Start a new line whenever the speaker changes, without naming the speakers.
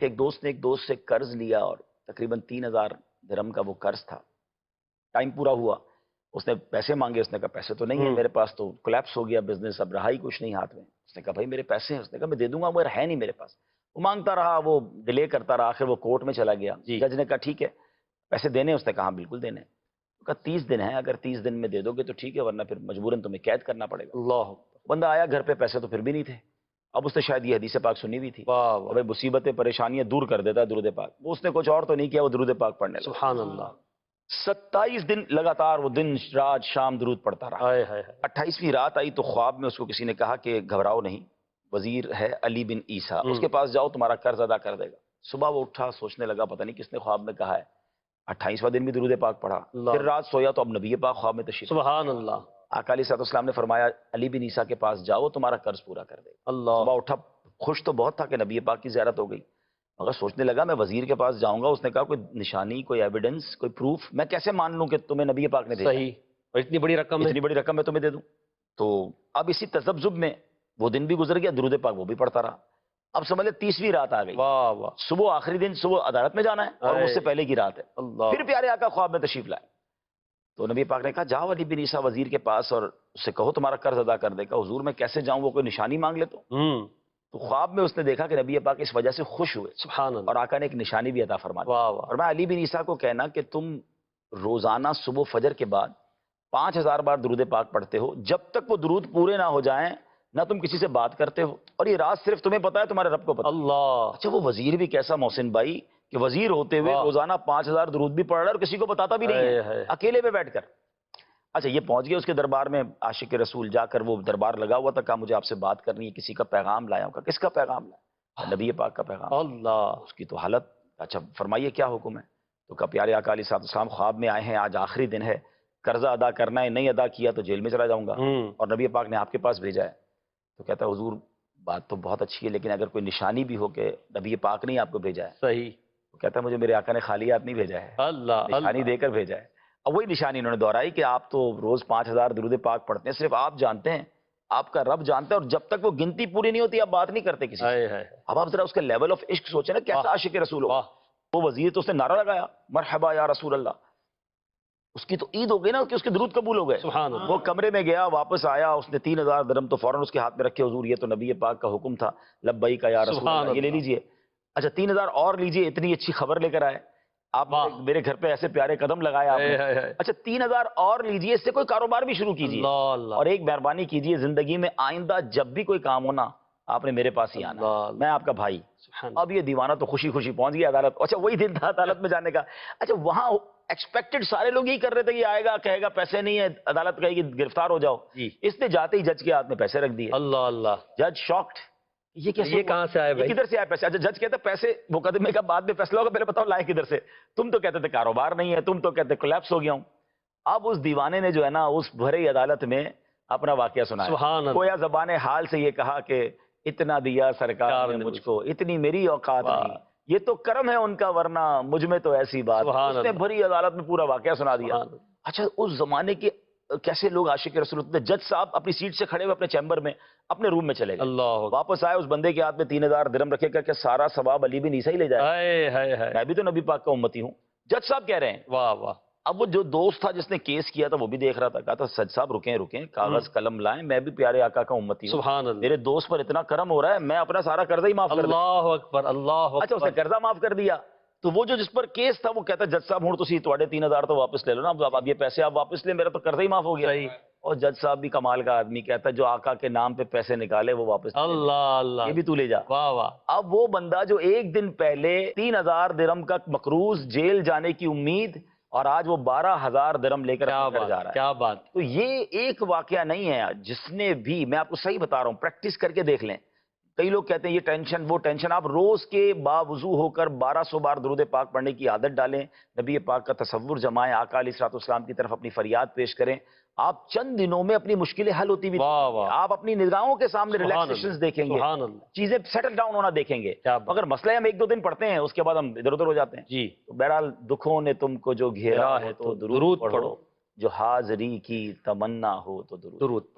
کہ ایک دوست سے قرض لیا اور تقریباً 3,000 درہم کا وہ قرض تھا. ٹائم پورا ہوا، اس نے پیسے مانگے، اس نے کہا پیسے تو نہیں ہے میرے پاس، تو کولیپس ہو گیا بزنس، اب رہا ہی کچھ نہیں ہاتھ میں. اس نے کہا بھائی میرے پیسے ہیں، اس نے کہا میں دے دوں گا، مگر ہے نہیں میرے پاس. وہ مانگتا رہا، وہ ڈیلے کرتا رہا، آخر وہ کورٹ میں چلا گیا. جج نے کہا ٹھیک ہے پیسے دینے، اس نے کہا بالکل دینے. کہا 30 دن ہے، اگر 30 دن میں دے دو گے تو ٹھیک ہے، ورنہ پھر مجبوراً تمہیں قید کرنا پڑے گا.
اللہ
بندہ آیا گھر پہ، پیسے تو پھر بھی نہیں تھے. اب اس نے شاید یہ حدیث پاک سنی ہوئی تھی،
واہ
بھائی مصیبتیں پریشانیاں دور کر دیتا ہے درود پاک. وہ اس نے کچھ اور تو نہیں کیا، وہ درود پاک پڑھنے لگا.
سبحان اللہ.
27 دن لگاتار وہ دن رات شام درود پڑھتا رہا. 28ویں رات آئی تو خواب میں اس کو کسی نے کہا کہ گھبراؤ نہیں، وزیر ہے علی بن عیسیٰ، اس کے پاس جاؤ تمہارا قرض ادا کر دے گا. صبح وہ اٹھا، سوچنے لگا پتہ نہیں کس نے خواب میں کہا ہے. 28واں دن بھی درود پاک پڑھا. پھر رات سویا تو اب نبی پاک خواب میں تشریف.
سبحان اللہ.
آقا علیہ السلام نے فرمایا علی بن عیسیٰ کے پاس جاؤ تمہارا قرض پورا کر دے گا.
اللہ.
صبح اٹھا، خوش تو بہت تھا کہ نبی پاک کی زیارت ہو گئی، مگر سوچنے لگا میں وزیر کے پاس جاؤں گا، اس نے کہا کوئی نشانی، کوئی ایویڈنس، کوئی پروف، میں کیسے مان لوں کہ تمہیں نبی پاک نے بھیجا؟
صحیح، اور اتنی بڑی رقم ہے،
اتنی بڑی رقم میں تمہیں دے دوں. تو اب اسی تذبذب میں وہ دن بھی گزر گیا، درود پاک وہ بھی پڑھتا رہا. اب سمجھ لے 30ویں رات آ گئی.
واہ واہ.
صبح آخری دن، صبح عدالت میں جانا ہے اور اس سے پہلے کی رات ہے.
اللہ.
پھر پیارے آقا خواب میں تشریف لائے تو نبی پاک نے کہا جاؤ علی بن عیسیٰ وزیر کے پاس اور اس سے کہو تمہارا قرض ادا کر دے گا. حضور میں کیسے جاؤں، وہ کوئی نشانی مانگ لے تو خواب میں اس نے دیکھا کہ نبی پاک اس وجہ سے خوش ہوئے.
سبحان اللہ.
اور آقا نے ایک نشانی بھی عطا فرما دی.
واہ واہ.
اور میں علی بن عیسیٰ کو کہنا کہ تم روزانہ صبح فجر کے بعد 5,000 بار درود پاک پڑھتے ہو، جب تک وہ درود پورے نہ ہو جائیں نہ تم کسی سے بات کرتے ہو، اور یہ راز صرف تمہیں پتا ہے، تمہارے رب کو پتا.
اللہ.
اچھا وہ وزیر بھی کیسا محسن بھائی کہ وزیر ہوتے ہوئے روزانہ 5,000 درود بھی پڑھ رہا ہے اور کسی کو بتاتا بھی نہیں ہے، اکیلے پہ بیٹھ کر. اچھا یہ پہنچ گیا اس کے دربار میں، عاشق رسول جا کر وہ دربار لگا ہوا تھا، کہا مجھے آپ سے بات کرنی ہے، کسی کا پیغام لایا ہوں. کہا کس کا پیغام لایا؟ نبی پاک کا پیغام.
اللہ.
اس کی تو حالت، اچھا فرمائیے کیا حکم ہے؟ تو کہا پیارے آقا علیہ السلام خواب میں آئے ہیں، آج آخری دن ہے، قرضہ ادا کرنا ہے، نہیں ادا کیا تو جیل میں چلا جاؤں گا، اور نبی پاک نے آپ کے پاس بھیجا ہے. تو کہتا ہے حضور بات تو بہت اچھی ہے، لیکن اگر کوئی نشانی بھی ہو کہ نبی پاک نے آپ کو بھیجا ہے.
صحیح.
تو کہتا ہے مجھے میرے آقا نے خالی ہاتھ نہیں بھیجا ہے،
اللہ.
نشانی دے کر بھیجا ہے. اب وہی نشانی انہوں نے دہرائی کہ آپ تو روز 5,000 درود پاک پڑھتے ہیں، صرف آپ جانتے ہیں، آپ کا رب جانتا ہے، اور جب تک وہ گنتی پوری نہیں ہوتی آپ بات نہیں کرتے کسی سے. اب آپ ذرا اس کا لیول آف عشق سوچیں نا، کیسا عاشق رسول ہو. وہ وزیر تو اس نے نعرہ لگایا مرحبا یا رسول اللہ. اس کی تو عید ہو گئی نا کہ اس کے درود قبول ہو گئے. وہ کمرے میں گیا، واپس آیا، اس نے 3,000 درہم تو فوراً اس کے ہاتھ میں رکھے، حضور یہ تو نبی پاک کا حکم تھا، لبیک یا رسول اللہ، یہ لے لیجئے. اچھا 3,000 اور لیجئے، اتنی اچھی خبر لے کر آئے آپ، میرے گھر پہ ایسے پیارے قدم لگائے آپ نے. اچھا 3,000 اور لیجئے، اس سے کوئی کاروبار بھی شروع کیجئے، اور ایک مہربانی کیجئے زندگی میں آئندہ جب بھی کوئی کام ہونا آپ نے میرے پاس ہی آنا، میں آپ کا بھائی. اب یہ دیوانہ تو خوشی خوشی پہنچ گیا عدالت. اچھا وہی دن تھا عدالت میں جانے کا. اچھا وہاں ایکسپیکٹڈ سارے لوگ یہی کر رہے تھے کہ آئے گا کہے گا پیسے نہیں ہے، عدالت کہے گی گرفتار ہو جاؤ. اس نے جاتے ہی جج کے ہاتھ میں پیسے رکھ دیے.
اللہ اللہ.
جج شاکڈ، یہ کیسے،
یہ کہاں سے آئے بھائی،
کدھر سے آئے پیسے؟ اچھا جج کہتا ہے پیسے مقدمے کا بعد میں فیصلہ ہوگا، پہلے بتاؤ لائے کدھر سے؟ تم تو کہتے تھے کاروبار نہیں ہے، تم تو کہتے کولیپس ہو گیا ہوں. اب اس دیوانے نے جو ہے نا اس بھری عدالت میں اپنا واقعہ سنایا. گویا زبان حال سے یہ کہا کہ اتنا دیا سرکار نے مجھ کو، اتنی میری اوقات نہیں، یہ تو کرم ہے ان کا ورنہ مجھ میں تو ایسی بات. اس نے بھری عدالت میں پورا واقعہ سنا دیا. اچھا اس زمانے کے کیسے لوگ عاشق رسول ہوتے تھے. جج صاحب اپنی سیٹ سے کھڑے ہوئے اپنے چیمبر میں اپنے روم میں چلے گئے. واپس آئے، اس بندے کے ہاتھ میں 3,000 درہم رکھے کہ سارا ثواب علی بن عیسیٰ ہی لے جائے، میں بھی تو نبی پاک کا امتی ہوں. جج صاحب کہہ رہے ہیں.
واہ واہ.
اب وہ جو دوست تھا جس نے کیس کیا تھا وہ بھی دیکھ رہا تھا، کہا تھا سج صاحب رکیں کاغذ قلم لائیں، میں بھی پیارے آقا کا امتی ہوں، میرے دوست پر اتنا کرم ہو رہا ہے، میں اپنا سارا قرضہ ہی معاف کر دوں.
اللہ اکبر. اللہ.
اچھا اس نے قرضہ معاف کر دیا. تو وہ جو جس پر کیس تھا وہ کہتا ہے جج صاحب ہوں تسی تواڈے 3,000 تو واپس لے لو نا، اب یہ پیسے آپ واپس لیں، میرا تو قرضہ ہی معاف ہو گیا. اور جج صاحب بھی کمال کا آدمی، کہتا ہے جو آقا کے نام پہ پیسے نکالے وہ واپس،
اللہ اللہ،
یہ بھی تو لے جا.
واہ واہ.
اب وہ بندہ جو ایک دن پہلے 3,000 درہم کا مقروض، جیل جانے کی امید، اور آج وہ 12,000 درہم لے کر جا رہا ہے.
کیا بات.
تو یہ ایک واقعہ نہیں ہے، جس نے بھی، میں آپ کو صحیح بتا رہا ہوں، پریکٹس کر کے دیکھ لیں. کئی لوگ کہتے ہیں یہ ٹینشن وہ ٹینشن، آپ روز کے باوضو ہو کر 1,200 بار درود پاک پڑھنے کی عادت ڈالیں، نبی پاک کا تصور جمائیں، آقا علیہ السلام کی طرف اپنی فریاد پیش کریں، آپ چند دنوں میں اپنی مشکلیں حل ہوتی بھی، آپ اپنی نگاہوں کے سامنے ریلیکسیشنز دیکھیں گے، چیزیں سیٹل ڈاؤن ہونا دیکھیں گے. مگر مسئلہ ہم 1-2 دن پڑھتے ہیں، اس کے بعد ہم ادھر ادھر ہو جاتے ہیں.
جی.
بہرحال دکھوں نے تم کو جو گھیرا ہے تو درود پڑھو، جو حاضری کی تمنا ہو تو درود.